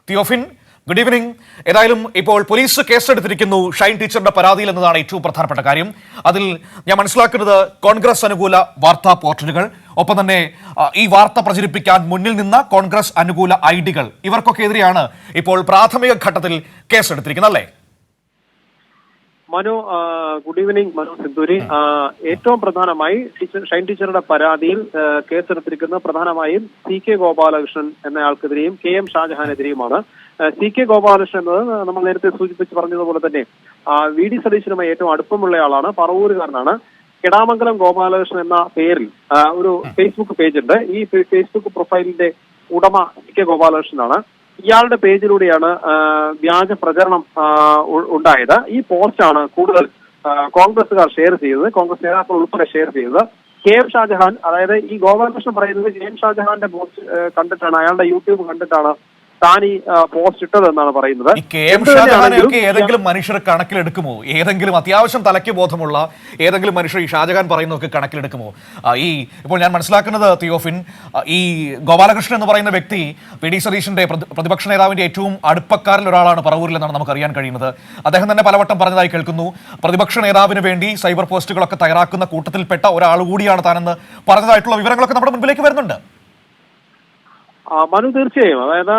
Theophin, good evening. ഏതായാലും ഇപ്പോൾ police കേസെടുത്തിരിക്കുന്നു Shine ടീച്ചറുടെ പരാതിയിൽ എന്നതാണ് ഏറ്റവും പ്രധാനപ്പെട്ട കാര്യം. അതിൽ ഞാൻ മനസ്സിലാക്കുന്നത് കോൺഗ്രസ് അനുകൂല വാർത്താ പോർട്ടലുകൾ, ഒപ്പം തന്നെ ഈ വാർത്ത പ്രചരിപ്പിക്കാൻ മുന്നിൽ നിന്ന കോൺഗ്രസ് അനുകൂല ഐഡികൾ, ഇവർക്കൊക്കെ എതിരെയാണ് ഇപ്പോൾ പ്രാഥമിക ഘട്ടത്തിൽ കേസെടുത്തിരിക്കുന്നത്, അല്ലേ? Manu, good evening. മനു സിന്ധൂരി. ഏറ്റവും പ്രധാനമായി ഷൈൻ ടീച്ചറുടെ പരാതിയിൽ കേസെടുത്തിരിക്കുന്നത് പ്രധാനമായും CK Gopalakrishnan എന്നയാൾക്കെതിരെയും KM ഷാജഹാനെതിരെയുമാണ്. CK Gopalakrishnan എന്നത് നമ്മൾ നേരത്തെ സൂചിപ്പിച്ച് പറഞ്ഞതുപോലെ തന്നെ VD സതീശനുമായി ഏറ്റവും അടുപ്പമുള്ള ആളാണ്, പറവൂരുകാരനാണ്. കിടാമംഗലം ഗോപാലകൃഷ്ണൻ എന്ന പേരിൽ ഒരു ഫേസ്ബുക്ക് പേജ് ഉണ്ട്. ഈ ഫേസ്ബുക്ക് പ്രൊഫൈലിന്റെ ഉടമ CK ഗോപാലകൃഷ്ണനാണ്. ഇയാളുടെ പേജിലൂടെയാണ് വ്യാജ പ്രചരണം ഉണ്ടായത്. ഈ പോസ്റ്റാണ് കൂടുതൽ കോൺഗ്രസുകാർ ഷെയർ ചെയ്തത്, കോൺഗ്രസ് നേതാക്കൾ ഉൾപ്പെടെ ഷെയർ ചെയ്തത്. KM ഷാജഹാൻ, അതായത് ഈ ഗോപാലകൃഷ്ണൻ പറയുന്നത് KM ഷാജഹാന്റെ പോസ്റ്റ് കണ്ടിട്ടാണ്, അയാളുടെ യൂട്യൂബ് കണ്ടിട്ടാണ് താൻ ഈ പോസ്റ്റ് ഇട്ടതെന്നാണ് പറയുന്നത്. KM ഷാജഹാനെയൊക്കെ ഏതെങ്കിലും മനുഷ്യർ കണക്കിലെടുക്കുമോ? ഏതെങ്കിലും അത്യാവശ്യം തലയ്ക്ക് ബോധമുള്ള ഏതെങ്കിലും മനുഷ്യർ ഈ ഷാജഹാൻ പറയുന്നതൊക്കെ കണക്കിലെടുക്കുമോ? ഇപ്പോൾ ഞാൻ മനസ്സിലാക്കുന്നത് തിയോഫിൻ, ഈ ഗോപാലകൃഷ്ണൻ എന്ന് പറയുന്ന വ്യക്തി VD സതീശന്റെ പ്രതിപക്ഷ നേതാവിന്റെ ഏറ്റവും അടുപ്പക്കാരിൽ ഒരാളാണ് പറവൂരിൽ എന്നാണ് നമുക്ക് അറിയാൻ കഴിയുന്നത്. അദ്ദേഹം തന്നെ പലവട്ടം പറഞ്ഞതായി കേൾക്കുന്നു. പ്രതിപക്ഷ നേതാവിന് വേണ്ടി സൈബർ പോസ്റ്റുകളൊക്കെ തയ്യാറാക്കുന്ന കൂട്ടത്തിൽപ്പെട്ട ഒരാൾ കൂടിയാണ് താനെന്ന് പറഞ്ഞതായിട്ടുള്ള വിവരങ്ങളൊക്കെ നമ്മുടെ മുൻപിലേക്ക് വരുന്നുണ്ട്. മനു, തീർച്ചയായും. അതായത്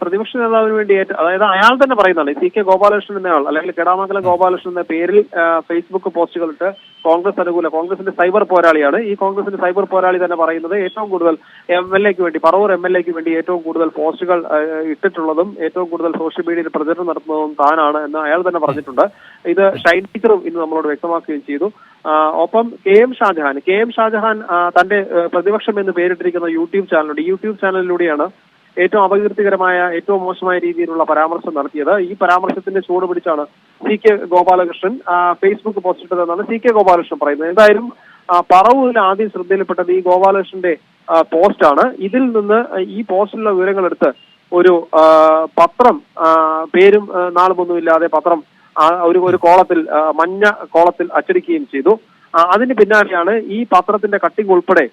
പ്രതിപക്ഷ നേതാവിന് വേണ്ടി, അതായത് അയാൾ തന്നെ പറയുന്നതാണ്, CK ഗോപാലകൃഷ്ണൻ എന്നയാൾ, അല്ലെങ്കിൽ കിടാമംഗലം ഗോപാലകൃഷ്ണൻ എന്ന പേരിൽ ഫേസ്ബുക്ക് പോസ്റ്റുകളിട്ട് കോൺഗ്രസിന്റെ സൈബർ പോരാളിയാണ്. ഈ കോൺഗ്രസിന്റെ സൈബർ പോരാളി തന്നെ പറയുന്നത് ഏറ്റവും കൂടുതൽ MLA-ക്ക് വേണ്ടി, പറവൂർ MLA-ക്ക് വേണ്ടി ഏറ്റവും കൂടുതൽ പോസ്റ്റുകൾ ഇട്ടിട്ടുള്ളതും ഏറ്റവും കൂടുതൽ സോഷ്യൽ മീഡിയയിൽ പ്രചരണം നടത്തുന്നതും താനാണ് എന്ന് അയാൾ തന്നെ പറഞ്ഞിട്ടുണ്ട്. ഇത് ഷൈൻ ടീച്ചറും ഇന്ന് നമ്മളോട് വ്യക്തമാക്കുകയും ചെയ്തു. ഒപ്പം KM ഷാജഹാൻ തന്റെ പ്രതിപക്ഷം എന്ന് പേരിട്ടിരിക്കുന്ന യൂട്യൂബ് ചാനലുണ്ട്. ഈ യൂട്യൂബ് ചാനലിലൂടെയാണ് ഏറ്റവും അപകീർത്തികരമായ, ഏറ്റവും മോശമായ രീതിയിലുള്ള പരാമർശം നടത്തിയത്. ഈ പരാമർശത്തിന്റെ ചൂട് പിടിച്ചാണ് CK ഗോപാലകൃഷ്ണൻ ഫേസ്ബുക്ക് പോസ്റ്റ് ഇട്ടതെന്നാണ് CK ഗോപാലകൃഷ്ണൻ പറയുന്നത്. എന്തായാലും പറവൂരിൽ ആദ്യം ശ്രദ്ധയിൽപ്പെട്ടത് ഈ ഗോപാലകൃഷ്ണന്റെ പോസ്റ്റാണ്. ഇതിൽ നിന്ന് ഈ പോസ്റ്റിലുള്ള വിവരങ്ങൾ എടുത്ത് ഒരു പത്രം, പേരും നാളുമൊന്നുമില്ലാതെ പത്രം ഒരു കോളത്തിൽ, മഞ്ഞ കോളത്തിൽ അച്ചടിക്കുകയും ചെയ്തു. അതിന് പിന്നാലെയാണ് ഈ പത്രത്തിന്റെ കട്ടിംഗ് ഉൾപ്പെടെ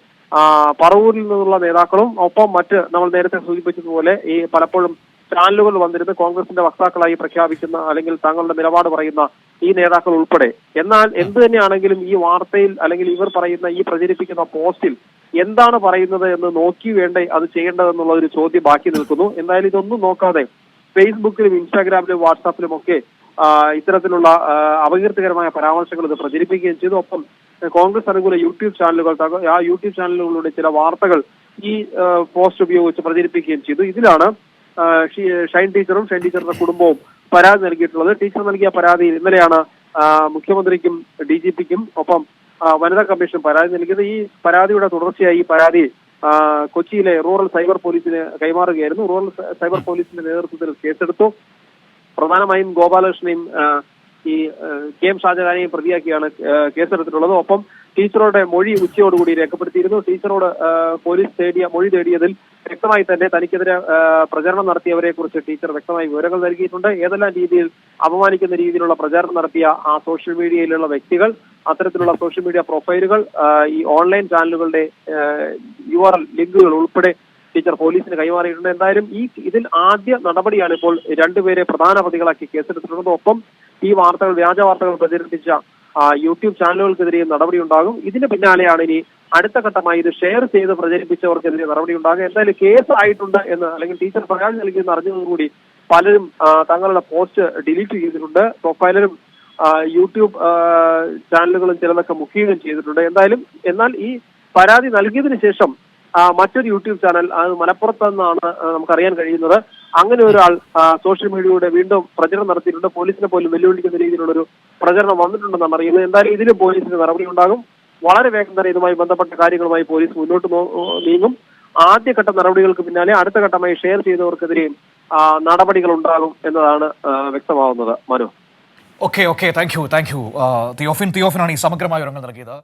പറവൂരിൽ നിന്നുള്ള നേതാക്കളും ഒപ്പം മറ്റ് നമ്മൾ നേരത്തെ സൂചിപ്പിച്ചതുപോലെ ഈ പലപ്പോഴും ചാനലുകൾ വന്നിരുന്ന് കോൺഗ്രസിന്റെ വക്താക്കളായി പ്രഖ്യാപിക്കുന്ന അല്ലെങ്കിൽ തങ്ങളുടെ നിലപാട് പറയുന്ന ഈ നേതാക്കൾ ഉൾപ്പെടെ. എന്നാൽ എന്ത് തന്നെയാണെങ്കിലും ഈ വാർത്തയിൽ അല്ലെങ്കിൽ ഇവർ പറയുന്ന ഈ പ്രചരിപ്പിക്കുന്ന പോസ്റ്റിൽ എന്താണ് പറയുന്നത് എന്ന് നോക്കി വേണ്ടേ അത് ചെയ്യേണ്ടതെന്നുള്ള ഒരു ചോദ്യം ബാക്കി നിൽക്കുന്നു. എന്തായാലും ഇതൊന്നും നോക്കാതെ ഫേസ്ബുക്കിലും ഇൻസ്റ്റാഗ്രാമിലും വാട്സാപ്പിലും ഒക്കെ ഇത്തരത്തിലുള്ള അപകീർത്തികരമായ പരാമർശങ്ങൾ ഇത് പ്രചരിപ്പിക്കുകയും ചെയ്തു. ഒപ്പം കോൺഗ്രസ് അനുകൂല യൂട്യൂബ് ചാനലുകൾ, ആ യൂട്യൂബ് ചാനലുകളിലൂടെ ചില വാർത്തകൾ ഈ പോസ്റ്റ് ഉപയോഗിച്ച് പ്രചരിപ്പിക്കുകയും ചെയ്തു. ഇതിലാണ് ഷൈൻ ടീച്ചറുടെ കുടുംബവും പരാതി നൽകിയിട്ടുള്ളത്. ടീച്ചർ നൽകിയ പരാതിയിൽ ഇന്നലെയാണ് മുഖ്യമന്ത്രിക്കും DGP-ക്കും ഒപ്പം വനിതാ കമ്മീഷൻ പരാതി നൽകിയത്. ഈ പരാതിയുടെ തുടർച്ചയായി ഈ പരാതി കൊച്ചിയിലെ റൂറൽ സൈബർ പോലീസിന് കൈമാറുകയായിരുന്നു. റൂറൽ സൈബർ പോലീസിന്റെ നേതൃത്വത്തിൽ കേസെടുത്തു. പ്രധാനമായും ഗോപാലകൃഷ്ണനെയും ഈ KM ഷാജഹാനെയും പ്രതിയാക്കിയാണ് കേസെടുത്തിട്ടുള്ളത്. ഒപ്പം ടീച്ചറുടെ മൊഴി ഉച്ചയോടുകൂടി രേഖപ്പെടുത്തിയിരുന്നു. ടീച്ചറോട് പോലീസ് മൊഴി തേടിയതിൽ വ്യക്തമായി തന്നെ തനിക്കെതിരെ പ്രചരണം നടത്തിയവരെ കുറിച്ച് ടീച്ചർ വ്യക്തമായി വിവരങ്ങൾ നൽകിയിട്ടുണ്ട്. ഏതെല്ലാം രീതിയിൽ അപമാനിക്കുന്ന രീതിയിലുള്ള പ്രചാരണം നടത്തിയ ആ സോഷ്യൽ മീഡിയയിലുള്ള വ്യക്തികൾ, അത്തരത്തിലുള്ള സോഷ്യൽ മീഡിയ പ്രൊഫൈലുകൾ, ഈ ഓൺലൈൻ ചാനലുകളുടെ URL ലിങ്കുകൾ ഉൾപ്പെടെ ടീച്ചർ പോലീസിന് കൈമാറിയിട്ടുണ്ട്. എന്തായാലും ഇതിൽ ആദ്യ നടപടിയാണ് ഇപ്പോൾ രണ്ടുപേരെ പ്രധാന പ്രതികളാക്കി കേസെടുത്തിട്ടുള്ളത്. ഒപ്പം ഈ വാർത്തകൾ, വ്യാജ വാർത്തകൾ പ്രചരിപ്പിച്ച യൂട്യൂബ് ചാനലുകൾക്കെതിരെയും നടപടി ഉണ്ടാകും. ഇതിന് പിന്നാലെയാണ് ഇനി അടുത്ത ഘട്ടമായി ഇത് ഷെയർ ചെയ്ത് പ്രചരിപ്പിച്ചവർക്കെതിരെ നടപടി ഉണ്ടാകും. എന്തായാലും കേസ് ആയിട്ടുണ്ട് എന്ന്, അല്ലെങ്കിൽ ടീച്ചർ പരാതി നൽകിയെന്ന് അറിഞ്ഞതോടുകൂടി പലരും തങ്ങളുടെ പോസ്റ്റ് ഡിലീറ്റ് ചെയ്തിട്ടുണ്ട്. പ്രൊഫൈലരും യൂട്യൂബ് ചാനലുകളും ചിലതൊക്കെ മുക്കുകയും ചെയ്തിട്ടുണ്ട്. എന്നാൽ ഈ പരാതി നൽകിയതിനു ശേഷം മറ്റൊരു യൂട്യൂബ് ചാനൽ, അത് മലപ്പുറത്ത് നിന്നാണ് നമുക്കറിയാൻ കഴിയുന്നത്, അങ്ങനെ ഒരാൾ സോഷ്യൽ മീഡിയയുടെ വീണ്ടും പ്രചരണം നടത്തിയിട്ടുണ്ട്. പോലീസിനെ പോലും വെല്ലുവിളിക്കുന്ന രീതിയിലുള്ളൊരു പ്രചരണം വന്നിട്ടുണ്ടെന്നാണ് അറിയുന്നത്. എന്തായാലും ഇതിലും പോലീസിന് നടപടി ഉണ്ടാകും. വളരെ വേഗം തന്നെ ഇതുമായി ബന്ധപ്പെട്ട കാര്യങ്ങളുമായി പോലീസ് മുന്നോട്ട് നീങ്ങും. ആദ്യഘട്ട നടപടികൾക്ക് പിന്നാലെ അടുത്ത ഘട്ടമായി ഷെയർ ചെയ്തവർക്കെതിരെയും നടപടികൾ ഉണ്ടാകും എന്നതാണ് വ്യക്തമാവുന്നത്. മനു. Okay, thank you. തിയോഫിനാണ് ഈ സമഗ്രമായ വിവരങ്ങൾ നൽകിയത്.